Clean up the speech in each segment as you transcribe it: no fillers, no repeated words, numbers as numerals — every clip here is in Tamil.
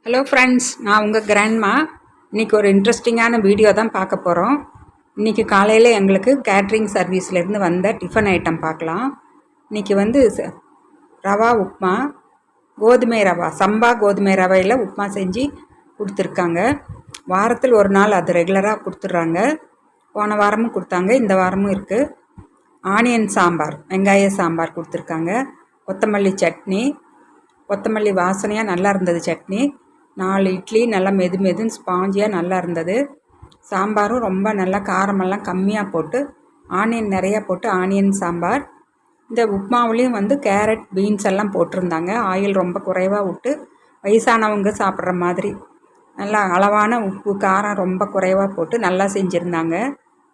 ஹலோ ஃப்ரெண்ட்ஸ், நான் உங்கள் கிராண்ட்மா. இன்றைக்கி ஒரு இன்ட்ரெஸ்டிங்கான வீடியோ தான் பார்க்க போகிறோம். இன்றைக்கி காலையில் எங்களுக்கு கேட்ரிங் சர்வீஸ்லேருந்து வந்த டிஃபன் ஐட்டம் பார்க்கலாம். இன்றைக்கி வந்து ரவா உப்புமா, கோதுமை ரவா, சம்பா கோதுமை ரவையில் உப்புமா செஞ்சு கொடுத்துருக்காங்க. வாரத்தில் ஒரு நாள் அது ரெகுலராக கொடுத்துட்றாங்க. போன வாரமும் கொடுத்தாங்க, இந்த வாரமும் இருக்குது. ஆனியன் சாம்பார், வெங்காய சாம்பார் கொடுத்துருக்காங்க. கொத்தமல்லி சட்னி, கொத்தமல்லி வாசனையாக நல்லா இருந்தது சட்னி. 4 இட்லி நல்லா மெதுன்னு ஸ்பாஞ்சியாக நல்லா இருந்தது. சாம்பாரும் ரொம்ப நல்லா காரமெல்லாம் கம்மியாக போட்டு ஆனியன் நிறையா போட்டு ஆனியன் சாம்பார். இந்த உப்மாவுலேயும் வந்து கேரட் பீன்ஸ் எல்லாம் போட்டிருந்தாங்க. ஆயில் ரொம்ப குறைவாக விட்டு வயசானவங்க சாப்பிட்ற மாதிரி நல்லா அளவான உப்பு காரம் ரொம்ப குறைவாக போட்டு நல்லா செஞ்சுருந்தாங்க.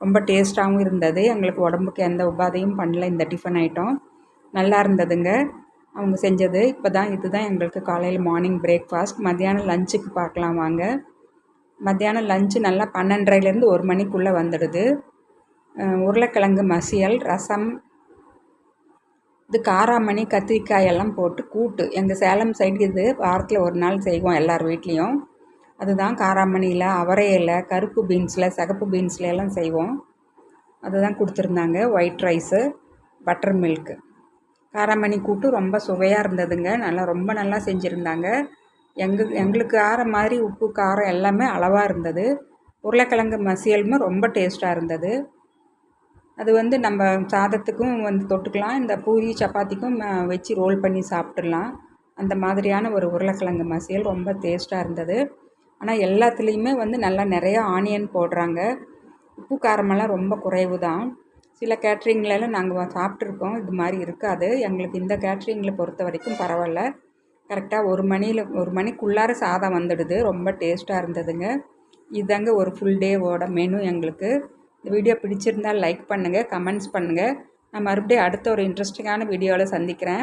ரொம்ப டேஸ்ட்டாகவும் இருந்தது. எங்களுக்கு உடம்புக்கு எந்த உபாதையும் பண்ணல. இந்த டிஃபன் ஐட்டம் நல்லா இருந்ததுங்க அவங்க செஞ்சது. இதுதான் எங்களுக்கு காலையில் மார்னிங் பிரேக்ஃபாஸ்ட். மத்தியானம் லஞ்சுக்கு பார்க்கலாம் வாங்க. மத்தியானம் லஞ்சு நல்லா 12:30லேருந்து 1 மணிக்குள்ளே வந்துடுது. உருளைக்கிழங்கு மசியல், ரசம், இது காராமணி, கத்திரிக்காய் எல்லாம் போட்டு கூட்டு. எங்கள் சேலம் சைடு இது வாரத்தில் ஒரு நாள் செய்வோம் எல்லார் வீட்லேயும். அதுதான் காராமணியில், அவரையில், கருப்பு பீன்ஸில், சிகப்பு பீன்ஸில் எல்லாம் செய்வோம். அதுதான் கொடுத்துருந்தாங்க. White rice, butter milk. காராமணி கூட்டு ரொம்ப சுவையாக இருந்ததுங்க. ரொம்ப நல்லா செஞ்சுருந்தாங்க. எங்களுக்கு ஆற மாதிரி உப்பு காரம் எல்லாமே அளவாக இருந்தது. உருளைக்கிழங்கு மசியலுமே ரொம்ப டேஸ்ட்டாக இருந்தது. அது வந்து நம்ம சாதத்துக்கும் வந்து தொட்டுக்கலாம், இந்த பூரி சப்பாத்திக்கும் வச்சு ரோல் பண்ணி சாப்பிட்றலாம். அந்த மாதிரியான ஒரு உருளைக்கிழங்கு மசியல் ரொம்ப டேஸ்ட்டாக இருந்தது. ஆனால் எல்லாத்துலேயுமே வந்து நல்லா நிறையா ஆனியன் போடுறாங்க. உப்பு காரமெல்லாம் ரொம்ப குறைவு தான். சில கேட்ரிங்லலாம் நாங்கள் சாப்பிட்ருக்கோம், இது மாதிரி இருக்காது. எங்களுக்கு இந்த கேட்ரிங்கில் பொறுத்த வரைக்கும் பரவாயில்ல. கரெக்டாக 1 மணிக்குள்ளார சாதம் வந்துடுது. ரொம்ப டேஸ்ட்டாக இருந்ததுங்க. இதுதாங்க ஒரு ஃபுல் டேவோட மெனு எங்களுக்கு. இந்த வீடியோ பிடிச்சிருந்தால் லைக் பண்ணுங்கள், கமெண்ட்ஸ் பண்ணுங்கள். நான் மறுபடியும் அடுத்த ஒரு இன்ட்ரெஸ்டிங்கான வீடியோவில் சந்திக்கிறேன்.